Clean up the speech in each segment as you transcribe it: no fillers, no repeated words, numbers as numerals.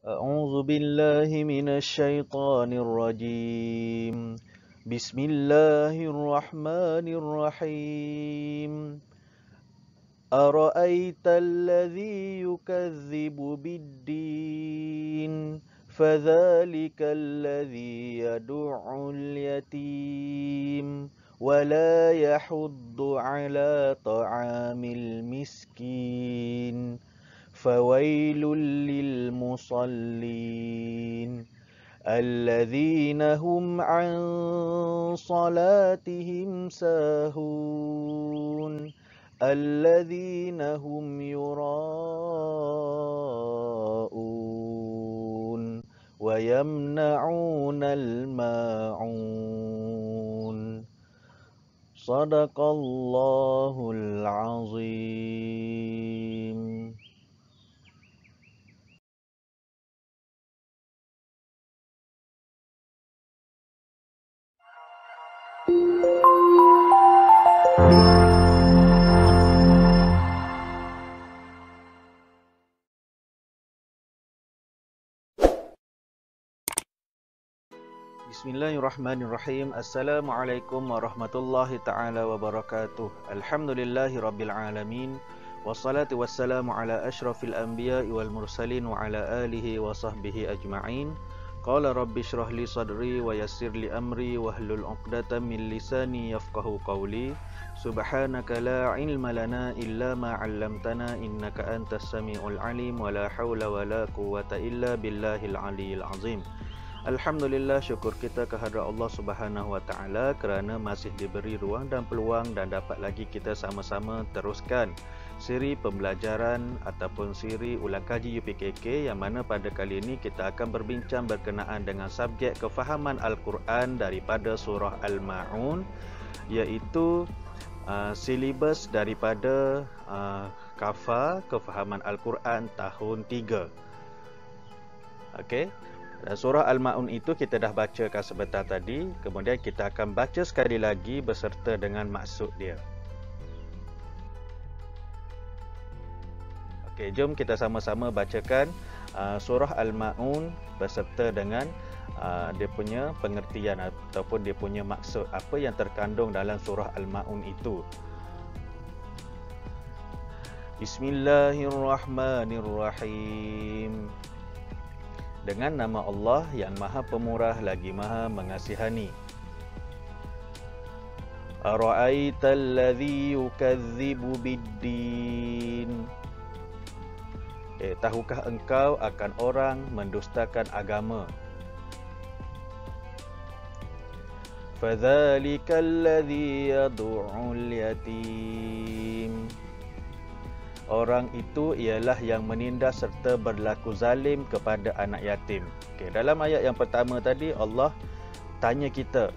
أعوذ بالله من الشيطان الرجيم بسم الله الرحمن الرحيم أرأيت الذي يكذب بالدين فذلك الذي يدع اليتيم ولا يحض على طعام المسكين فويل للمصلين الذين هم عن صلاتهم ساهون الذين هم يراءون ويمنعون الماعون صدق الله العظيم. Bismillahirrahmanirrahim. Assalamualaikum warahmatullahi ta'ala wabarakatuh. Alhamdulillahi rabbil alamin. Wassalatu wassalamu ala ashrafil anbiya'i wal mursalin wa ala alihi wa sahbihi ajma'in. Qala rabbi shrah li sadri wa yassir li amri wahlul 'uqdatam min lisani yafqahu qawli. Subhanaka la ilma lana illa ma 'allamtana innaka antas samiul alim wa la haula wa la quwwata illa billahil aliyyil azim. Alhamdulillah, syukur kita kehadrat Allah Subhanahu Wa Taala kerana masih diberi ruang dan peluang dan dapat lagi kita sama-sama teruskan siri pembelajaran ataupun siri ulang kaji UPKK yang mana pada kali ini kita akan berbincang berkenaan dengan subjek kefahaman Al-Quran daripada surah Al-Ma'un, iaitu silibus daripada KAFA kefahaman Al-Quran tahun 3. Okey. Dan surah Al-Ma'un itu kita dah bacakan sebentar tadi. Kemudian kita akan baca sekali lagi beserta dengan maksud dia. Okey, jom kita sama-sama bacakan surah Al-Ma'un beserta dengan dia punya pengertian ataupun dia punya maksud. Apa yang terkandung dalam surah Al-Ma'un itu. Bismillahirrahmanirrahim. Dengan nama Allah yang Maha Pemurah lagi Maha Mengasihani. Ara'aital ladzi yukadzibu biddin. Tahukah engkau akan orang mendustakan agama? Fadzalikal ladzi yad'ul yatim. Orang itu ialah yang menindas serta berlaku zalim kepada anak yatim. Okay, dalam ayat yang pertama tadi Allah tanya kita,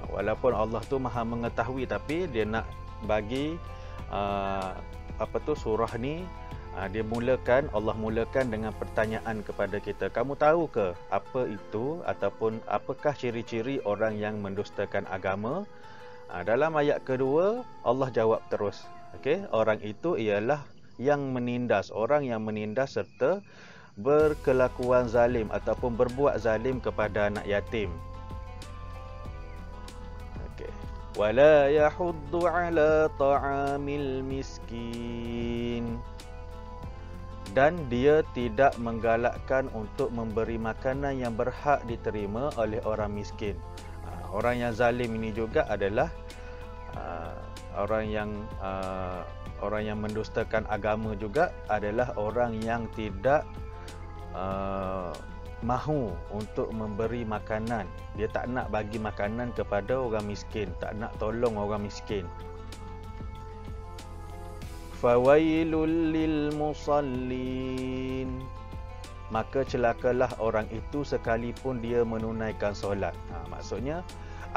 walaupun Allah tu Maha mengetahui, tapi dia nak bagi surah ni Allah mulakan dengan pertanyaan kepada kita. Kamu tahu ke apa itu ataupun apakah ciri-ciri orang yang mendustakan agama? Dalam ayat kedua Allah jawab terus. Okey, orang itu ialah yang menindas, orang yang menindas serta berkelakuan zalim ataupun berbuat zalim kepada anak yatim. Okey. Wala yahuddu ala ta'amil miskin. Dan dia tidak menggalakkan untuk memberi makanan yang berhak diterima oleh orang miskin. Orang yang zalim ini juga adalah orang yang mendustakan agama juga adalah orang yang tidak mahu untuk memberi makanan. Dia tak nak bagi makanan kepada orang miskin, tak nak tolong orang miskin. Fawailul lil musallin. Maka celakalah orang itu sekalipun dia menunaikan solat. Maksudnya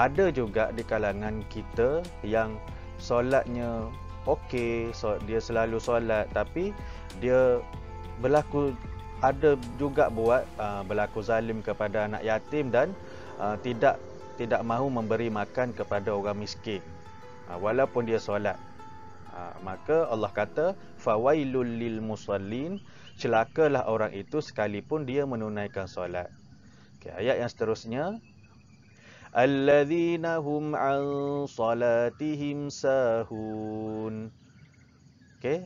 ada juga di kalangan kita yang solatnya okey, dia selalu solat, tapi dia ada juga buat berlaku zalim kepada anak yatim dan tidak mahu memberi makan kepada orang miskin walaupun dia solat. Maka Allah kata fawailul lil musallin, celakalah orang itu sekalipun dia menunaikan solat. Okey, ayat yang seterusnya, alladzina hum an salatihim sahun. Okey,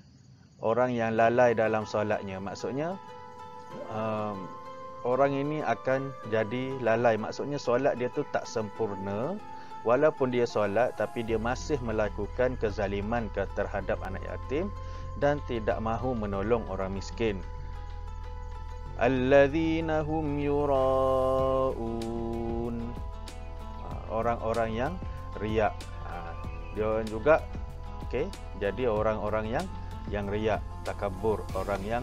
orang yang lalai dalam solatnya, maksudnya orang ini akan jadi lalai, maksudnya solat dia tu tak sempurna. Walaupun dia solat, tapi dia masih melakukan kezaliman terhadap anak yatim dan tidak mahu menolong orang miskin. Alladzina hum yura'un, orang-orang yang riak. Dia orang juga, okey, jadi orang-orang yang riak, takabur, orang yang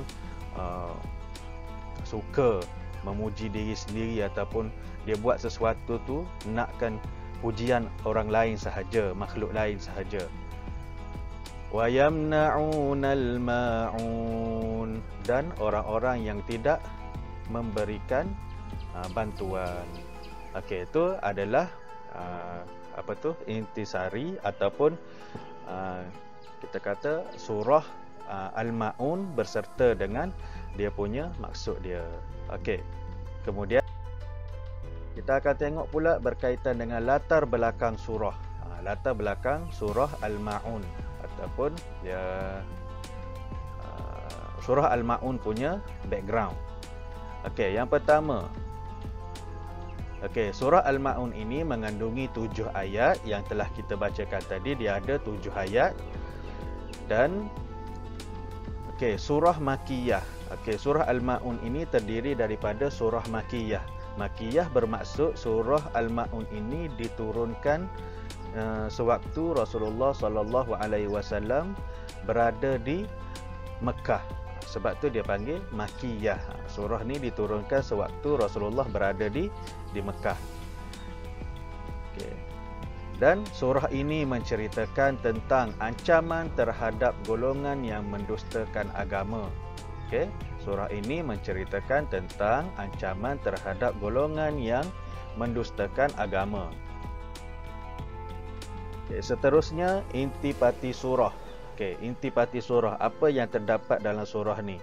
suka memuji diri sendiri ataupun dia buat sesuatu tu nakkan pujian orang lain sahaja, makhluk lain sahaja. Wa yamna'unal ma'un, dan orang-orang yang tidak memberikan bantuan. Okey, itu adalah intisari ataupun kita kata surah Al-Ma'un berserta dengan dia punya maksud dia. Okey. Kemudian kita akan tengok pula berkaitan dengan latar belakang surah. Latar belakang surah Al-Ma'un ataupun dia surah Al-Ma'un punya background. Okey, yang pertama. Okey, surah Al-Ma'un ini mengandungi 7 ayat yang telah kita bacakan tadi. Dia ada 7 ayat. Dan okey, surah Makkiyah. Okey, surah Al-Ma'un ini terdiri daripada surah Makkiyah. Makkiyah bermaksud surah Al-Ma'un ini diturunkan sewaktu Rasulullah sallallahu alaihi wasallam berada di Mekah. Sebab tu dia panggil Makkiyah. Surah ni diturunkan sewaktu Rasulullah berada di Mekah. Okey. Dan surah ini menceritakan tentang ancaman terhadap golongan yang mendustakan agama. Okey. Surah ini menceritakan tentang ancaman terhadap golongan yang mendustakan agama. Okay, seterusnya intipati surah. Okay, intipati surah. Apa yang terdapat dalam surah ni?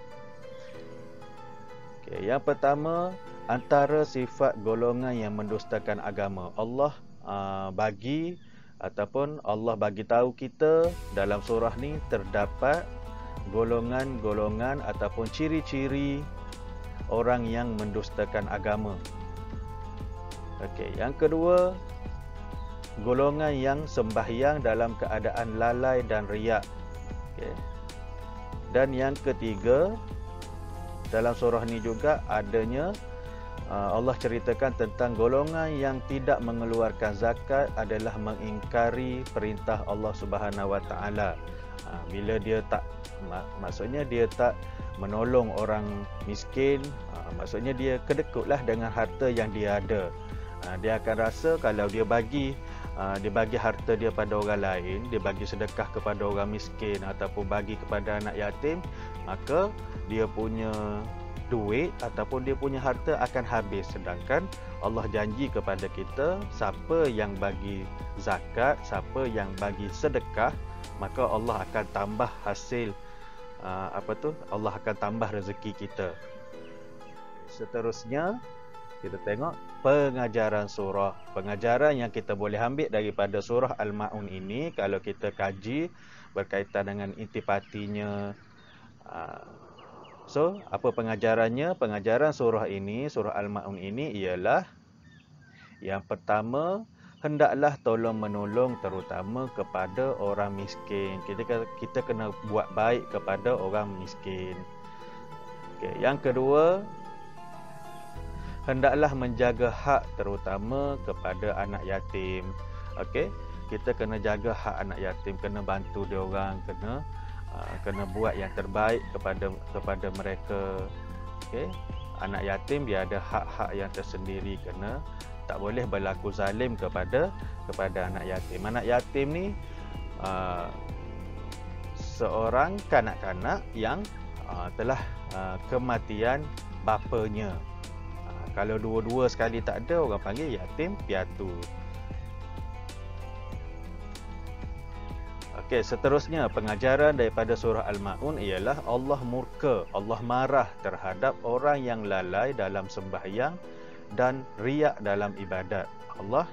Okay, yang pertama, antara sifat golongan yang mendustakan agama. Allah bagi tahu kita dalam surah ni terdapat golongan-golongan ataupun ciri-ciri orang yang mendustakan agama. Okey, yang kedua, golongan yang sembahyang dalam keadaan lalai dan riak. Okey. Dan yang ketiga, dalam surah ni juga adanya Allah ceritakan tentang golongan yang tidak mengeluarkan zakat adalah mengingkari perintah Allah Subhanahu Wa Taala. Bila dia tak, maksudnya dia tak menolong orang miskin, maksudnya dia kedekutlah dengan harta yang dia ada. Dia akan rasa kalau dia bagi harta dia pada orang lain, dia bagi sedekah kepada orang miskin ataupun bagi kepada anak yatim, maka dia punya duit ataupun dia punya harta akan habis. Sedangkan Allah janji kepada kita, siapa yang bagi zakat, siapa yang bagi sedekah, maka Allah akan tambah hasil Allah akan tambah rezeki kita. Seterusnya kita tengok pengajaran surah. Pengajaran yang kita boleh ambil daripada surah Al-Ma'un ini, kalau kita kaji berkaitan dengan intipatinya. So, apa pengajarannya? Pengajaran surah ini, surah Al-Ma'un ini ialah, yang pertama, hendaklah tolong menolong terutama kepada orang miskin. Kita kena buat baik kepada orang miskin. Okay. Yang kedua, hendaklah menjaga hak terutama kepada anak yatim. Okey, kita kena jaga hak anak yatim, kena bantu dia orang, kena buat yang terbaik kepada mereka. Okey, anak yatim dia ada hak-hak yang tersendiri, tak boleh berlaku zalim kepada anak yatim. Anak yatim ni seorang kanak-kanak yang telah kematian bapanya. Kalau dua-dua sekali tak ada, orang panggil yatim piatu. Okey, seterusnya pengajaran daripada surah Al-Maun ialah Allah murka, Allah marah terhadap orang yang lalai dalam sembahyang dan riak dalam ibadat. Allah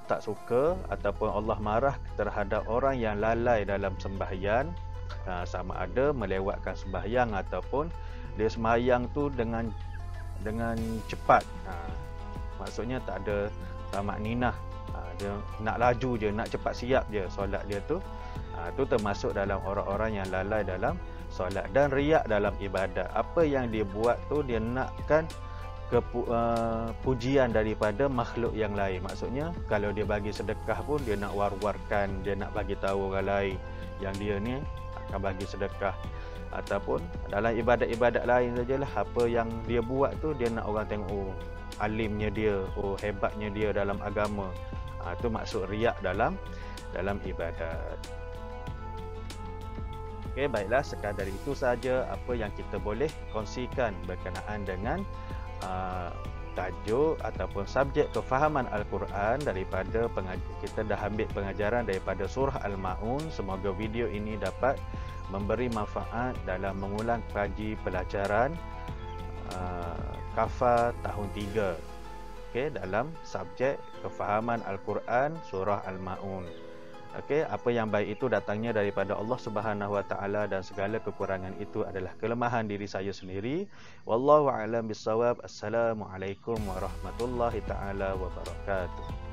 tak suka ataupun Allah marah terhadap orang yang lalai dalam sembahyang, sama ada melewatkan sembahyang ataupun dia sembahyang tu dengan cepat. Maksudnya tak ada tamak ninah. Dia nak laju je, nak cepat siap je solat dia tu. Tu termasuk dalam orang-orang yang lalai dalam solat dan riak dalam ibadat. Apa yang dia buat tu dia nakkan pujian daripada makhluk yang lain. Maksudnya kalau dia bagi sedekah pun dia nak war-warkan, dia nak bagi tahu orang lain yang dia ni akan bagi sedekah. Ataupun dalam ibadat-ibadat lain sajalah, apa yang dia buat tu dia nak orang tengok, oh alimnya dia, oh hebatnya dia dalam agama. Itu maksud riak dalam ibadat. Okey, baiklah, sekadar itu saja apa yang kita boleh kongsikan berkenaan dengan tajuk ataupun subjek kefahaman Al-Quran daripada kita dah ambil pengajaran daripada surah Al-Maun. Semoga video ini dapat memberi manfaat dalam mengulang kaji pelajaran Kafa tahun 3. Okey, dalam subjek kefahaman Al-Quran surah Al-Maun. Okey, apa yang baik itu datangnya daripada Allah Subhanahu Wa Taala dan segala kekurangan itu adalah kelemahan diri saya sendiri. Wallahu a'lam bissawab. Assalamualaikum warahmatullahi taala wabarakatuh.